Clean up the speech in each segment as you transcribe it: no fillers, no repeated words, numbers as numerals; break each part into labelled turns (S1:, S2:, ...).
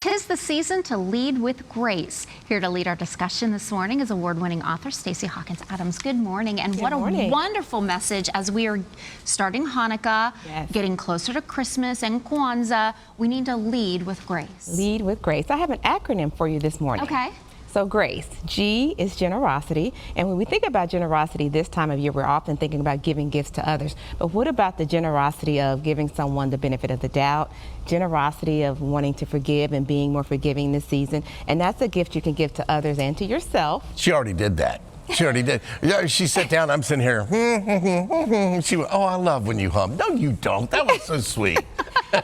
S1: 'Tis the season to lead with grace. Here to lead our discussion this morning is award-winning author Stacy Hawkins Adams. Good morning, and
S2: Good
S1: what
S2: morning.
S1: a wonderful message as we are starting Hanukkah,
S2: Yes.
S1: getting closer to Christmas and Kwanzaa. We need to lead with grace.
S2: Lead with grace. I have an acronym for you this morning.
S1: Okay.
S2: So grace, G is generosity. And when we think about generosity this time of year, we're often thinking about giving gifts to others. But what about the generosity of giving someone the benefit of the doubt? Generosity of wanting to forgive and being more forgiving this season. And that's a gift you can give to others and to yourself.
S3: She already did that. She already did. Yeah, she sat down, I'm sitting here. She went, oh, I love when you hum. No, you don't. That was so sweet.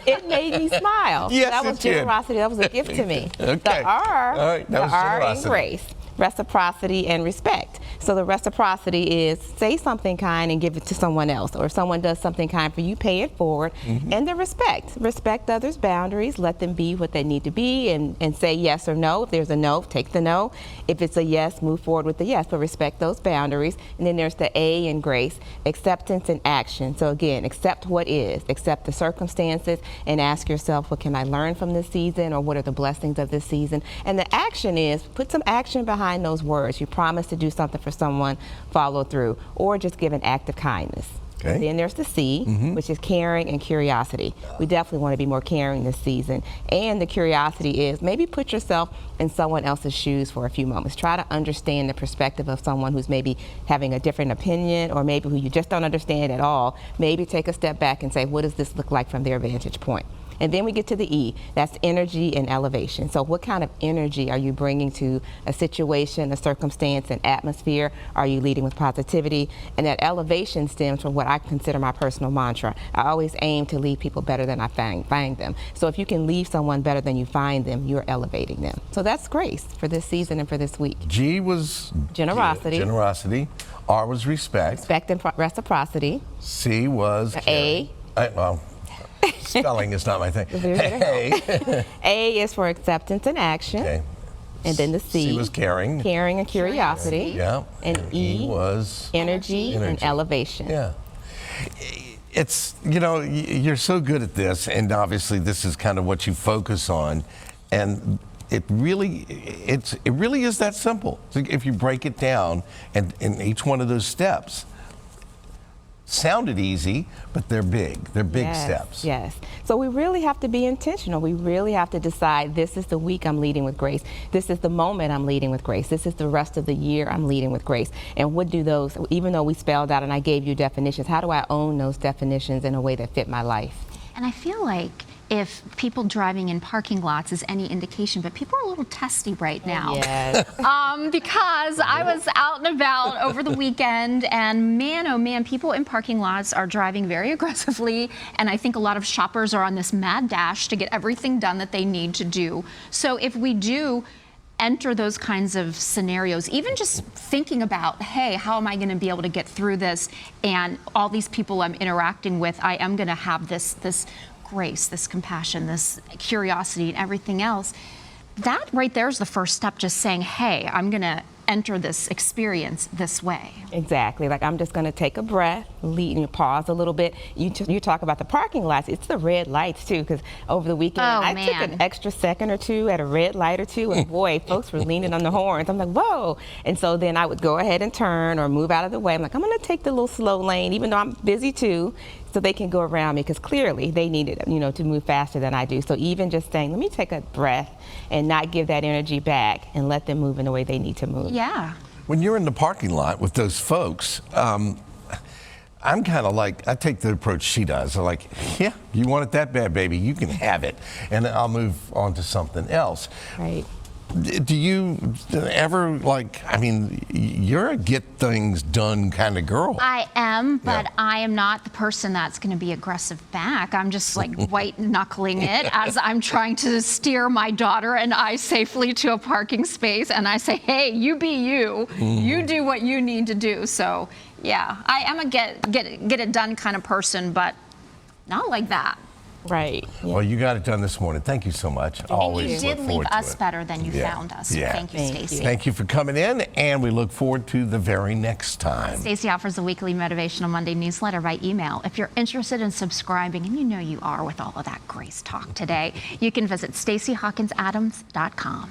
S2: It made me smile.
S3: Yes,
S2: that was
S3: it did.
S2: generosity. That was a gift to me.
S3: Okay.
S2: The R,
S3: All right, that was
S2: the R in
S3: generosity.
S2: grace, reciprocity and respect. So the reciprocity is say something kind and give it to someone else, or if someone does something kind for you, pay it forward. And the respect others' boundaries, let them be what they need to be, and say yes or no. If there's a no, take the no. If it's a yes, move forward with the yes, but respect those boundaries. And then there's the A in grace, acceptance and action. So again, accept what is, accept the circumstances, and ask yourself, what can I learn from this season, or what are the blessings of this season? And the action is, put some action behind those words. You promise to do something for someone, follow through, or just give an act of kindness.
S3: Okay.
S2: And then there's the C, which is caring and curiosity. We definitely want to be more caring this season. And the curiosity is maybe put yourself in someone else's shoes for a few moments. Try to understand the perspective of someone who's maybe having a different opinion, or maybe who you just don't understand at all. Maybe take a step back and say, what does this look like from their vantage point? And then we get to the E, that's energy and elevation. So what kind of energy are you bringing to a situation, a circumstance, an atmosphere? Are you leading with positivity? And that elevation stems from what I consider my personal mantra. I always aim to leave people better than I find them. So if you can leave someone better than you find them, you're elevating them. So that's grace for this season and for this week.
S3: G was
S2: Generosity.
S3: Generosity. R was respect.
S2: Respect and reciprocity.
S3: C was
S2: A.
S3: Well, spelling is not my thing. A.
S2: A is for acceptance and action.
S3: Okay.
S2: And then the C.
S3: C was caring.
S2: Caring and curiosity.
S3: Yeah.
S2: And E
S3: was
S2: energy and
S3: Energy.
S2: elevation.
S3: Yeah. It's, you're so good at this, and obviously this is kind of what you focus on, and it really is that simple. So if you break it down, and in each one of those steps, sounded easy, but they're big. They're big steps.
S2: Yes. So we really have to be intentional. We really have to decide, this is the week I'm leading with grace. This is the moment I'm leading with grace. This is the rest of the year I'm leading with grace. And what do those, even though we spelled out and I gave you definitions, how do I own those definitions in a way that fit my life?
S1: And I feel like if people driving in parking lots is any indication, but people are a little testy right now.
S2: Yes.
S1: Because I was out and about over the weekend, and man, oh man, people in parking lots are driving very aggressively, and I think a lot of shoppers are on this mad dash to get everything done that they need to do. So if we do enter those kinds of scenarios, even just thinking about, hey, how am I going to be able to get through this, and all these people I'm interacting with, I am going to have this grace, this compassion, this curiosity, and everything else. That right there is the first step, just saying, hey, I'm going to enter this experience this way.
S2: Exactly. Like, I'm just going to take a breath, pause a little bit. You talk about the parking lots. It's the red lights, too, because over the weekend, I took an extra second or two at a red light or two, and boy, folks were leaning on the horns. I'm like, whoa. And so then I would go ahead and turn or move out of the way. I'm like, I'm going to take the little slow lane, even though I'm busy, too, so they can go around me, because clearly they needed, to move faster than I do. So even just saying, let me take a breath and not give that energy back and let them move in the way they need to move.
S1: Yeah.
S3: When you're in the parking lot with those folks, I'm kind of like, I take the approach she does. I'm like, yeah, you want it that bad, baby, you can have it. And I'll move on to something else.
S2: Right.
S3: Do you ever, you're a get things done kind of girl.
S1: I am, but
S3: Yeah.
S1: I am not the person that's going to be aggressive back. I'm just like white knuckling it as I'm trying to steer my daughter and I safely to a parking space, and I say, hey, you be you. You do what you need to do. So yeah, I am a get it done kind of person, but not like that.
S2: Right. Yeah.
S3: Well, you got it done this morning. Thank you so much.
S1: And
S3: Always
S1: you did
S3: look
S1: leave
S3: forward to
S1: us
S3: it.
S1: better than you
S3: Yeah.
S1: found us.
S3: Yeah.
S1: Thank you, Stacy.
S3: Thank you for coming in, and we look forward to the very next time.
S1: Stacy offers a weekly Motivational Monday newsletter by email. If you're interested in subscribing, and you know you are with all of that grace talk today, you can visit StacyHawkinsAdams.com.